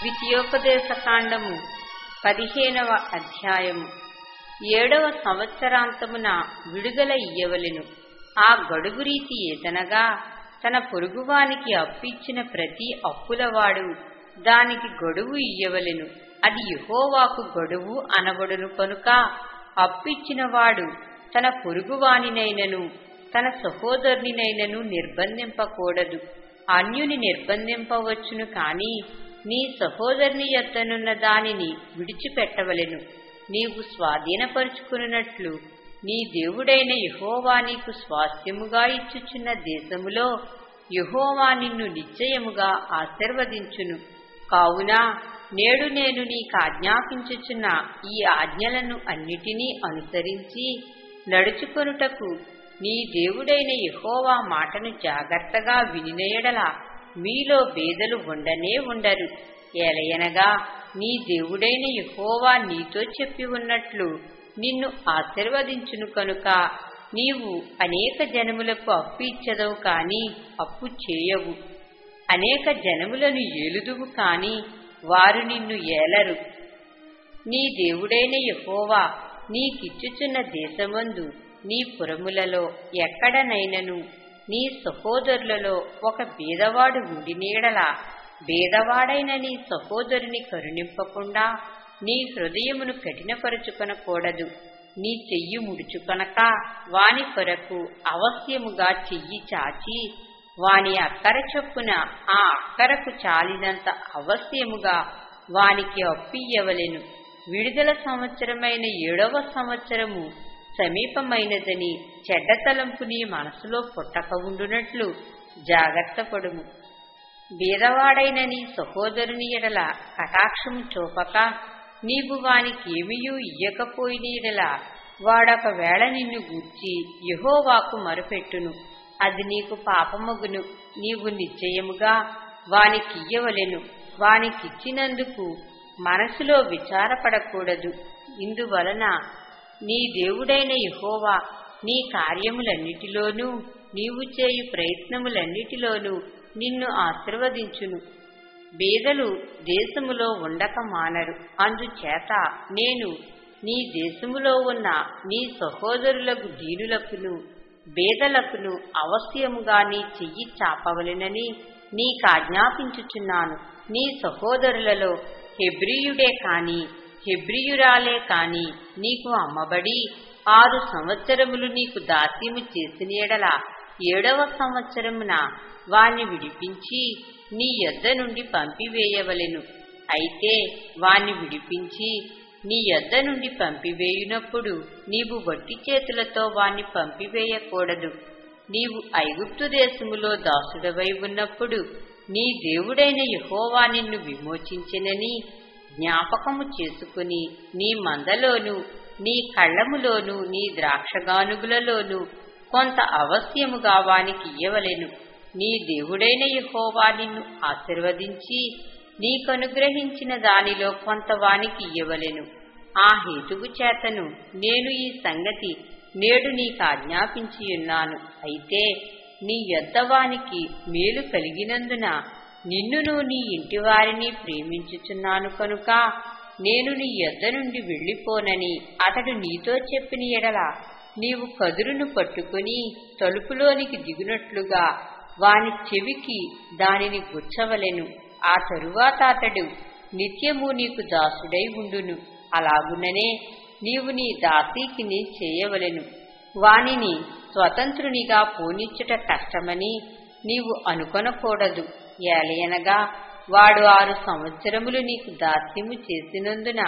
ద్వితీయోపదేశకాండము 15వ అధ్యాయము 7వ సంవత్సరాంతమున విడుదల ఇయ్యవలెను. ఆ గడువు రీతి ఏదనగా, తన పొరుగువానికి అప్పిచ్చిన ప్రతి అప్పులవాడు దానికి గడువు ఇయ్యవలెను. అది యెహోవాకు గడువు అనబడును కనుక అప్పిచ్చినవాడు తన పొరుగువానినైనను తన సహోదరునినైనను నిర్బంధింపకూడదు. అన్యుని నిర్బంధింపవచ్చును కాని నీ సహోదరుని యొద్దనున్న దానిని విడిచిపెట్టవలెను. నీవు స్వాధీనపరుచుకున్నట్లు నీ దేవుడైన యెహోవా నీకు స్వాస్థ్యముగా ఇచ్చుచున్న దేశములో యెహోవా నిన్ను నిశ్చయముగా ఆశీర్వదించును. కావున నేడు నేను నీకాజ్ఞాపించుచున్న ఈ ఆజ్ఞలను అన్నిటినీ అనుసరించి నడుచుకొనుటకు నీ దేవుడైన యెహోవా మాటను జాగ్రత్తగా వినిన యెడల మీలో బేదలు ఉండనే ఉండరు. ఏలయనగా నీ దేవుడైన యెహోవా నీతో చెప్పి ఉన్నట్లు నిన్ను ఆశీర్వదించును కనుక నీవు అనేక జనములకు అప్పు ఇచ్చదవు కాని అప్పు చేయవు. అనేక జనములను ఏలుదువు కాని వారు నిన్ను ఏలరు. నీ దేవుడైన యెహోవా నీకిచ్చుచున్న దేశమందు నీ పురములలో ఎక్కడనైనను నీ సహోదరులలో ఒక బీదవాడు ఉండినీడల బీదవాడైన నీ సహోదరుని కరుణింపకుండా నీ హృదయమును కఠినపరుచుకొనకూడదు. నీ చెయ్యి ముడుచుకొనక వాని కొరకు అవశ్యముగా చెయ్యి చాచి వాని అక్కర చొప్పున ఆ అక్కరకు చాలినంత అవశ్యముగా వానికి అప్పియ్యవలెను. విడుదల సంవత్సరమైన 7వ సంవత్సరము సమీపమైనదని చెడ్డ తలంపు నీ మనసులో పుట్టక ఉండునట్లు జాగ్రత్త పడుము. బీదవాడైన నీ సహోదరుని ఎడల కటాక్షము చూపక నీవు వానికేమియూ ఇయ్యకపోయిన ఎడల వాడొకవేళ నిన్ను గూర్చి యెహోవాకు మొరపెట్టును. అది నీకు పాపమగును. నీవు నిశ్చయముగా వానికియ్యవలెను. వానికిచ్చినందుకు మనసులో విచారపడకూడదు. ఇందువలన నీ దేవుడైన యెహోవా నీ కార్యములన్నిటిలోనూ నీవు చేయు ప్రయత్నములన్నిటిలోనూ నిన్ను ఆశీర్వదించును. బీదలు దేశములో ఉండక మానరు. అందుచేత నేను నీ దేశములో ఉన్న నీ సహోదరులకు దీనులకును బీదలకును అవశ్యముగా నీ చెయ్యి చాపవలెనని నీకాజ్ఞాపించుచున్నాను. నీ సహోదరులలో హెబ్రీయుడే కాని హెబ్రీయురాలే కాని నీకు అమ్మబడి 6 సంవత్సరములు నీకు దాస్యము చేసిన యెడల 7వ సంవత్సరమున వాణ్ణి విడిపించి నీ యొద్ద నుండి పంపివేయవలెను. అయితే వాణ్ణి విడిపించి నీ యొద్ద నుండి పంపివేయునప్పుడు నీవు వట్టి చేతులతో వాణ్ణి పంపివేయకూడదు. నీవు ఐగుప్తు దేశములో దాసుడవై ఉన్నప్పుడు నీ దేవుడైన యెహోవా నిన్ను విమోచించెనని జ్ఞాపకము చేసుకుని నీ మందలోను నీ కళ్ళములోను నీ ద్రాక్షగానుగులలోను కొంత అవశ్యముగా వానికి ఇయ్యవలెను. నీ దేవుడైన యెహోవా నిన్ను ఆశీర్వదించి నీకనుగ్రహించిన దానిలో కొంత వానికి ఇయ్యవలెను. ఆ హేతువు చేతను నేను ఈ సంగతి నేడు నీకాజ్ఞాపించియున్నాను. అయితే నీ యొద్ద వానికి మేలు కలిగినందున నిన్నును నీ ఇంటివారిని ప్రేమించుచున్నాను కనుక నేను నీ యొద్ద నుండి వెళ్ళిపోనని అతడు నీతో చెప్పిన యెడల నీవు కదురును పట్టుకుని తలుపులోనికి దిగునట్లుగా వాని చెవికి దానిని గుచ్చవలెను. ఆ తరువాత అతడు నిత్యము నీకు దాసుడై ఉండును. అలాగుననే నీవు నీ దాసీకిని చేయవలెను. వానిని స్వతంత్రునిగా పోనిచ్చుట కష్టమని నీవు అనుకొనకూడదు. ఏలయనగా వాడు 6 సంవత్సరములు నీకు దాస్యము చేసినందున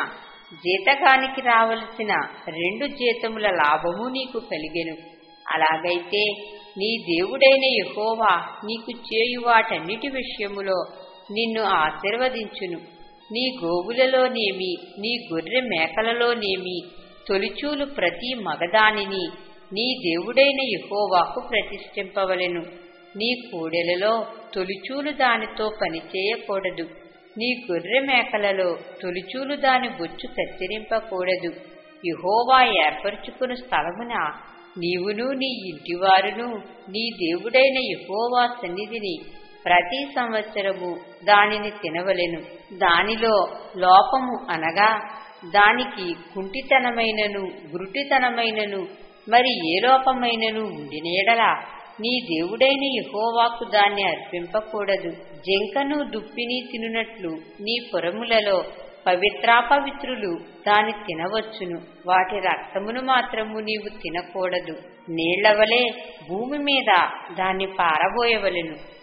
జీతగానికి రావలసిన 2 జీతముల లాభము నీకు కలిగెను. అలాగైతే నీ దేవుడైన యెహోవా నీకు చేయు వాటన్నిటి విషయములో నిన్ను ఆశీర్వదించును. నీ గోవులలోనేమి నీ గొర్రె మేకలలోనేమి తొలిచూలు ప్రతి మగదానిని నీ దేవుడైన యెహోవాకు ప్రతిష్ఠింపవలెను. నీ కోడెలలో తొలిచూలు దానితో పనిచేయకూడదు. నీ గొర్రె మేకలలో తొలిచూలు దాని బొచ్చు కత్తిరింపకూడదు. యెహోవా ఏర్పరచుకుని స్థలమున నీవును నీ ఇంటివారును నీ దేవుడైన యెహోవా సన్నిధిని ప్రతి సంవత్సరము దానిని తినవలెను. దానిలో లోపము అనగా దానికి కుంటితనమైనను గురుటితనమైనను మరి ఏ లోపమైనను ఉండిన యెడల నీ దేవుడైన యెహోవాకు దాన్ని అర్పింపకూడదు. జింకను దుప్పిని తినునట్లు నీ పురములలో పవిత్రాపవిత్రులు దాని తినవచ్చును. వాటి రక్తమును మాత్రము నీవు తినకూడదు. నీళ్లవలే భూమి మీద దాన్ని పారబోయవలెను.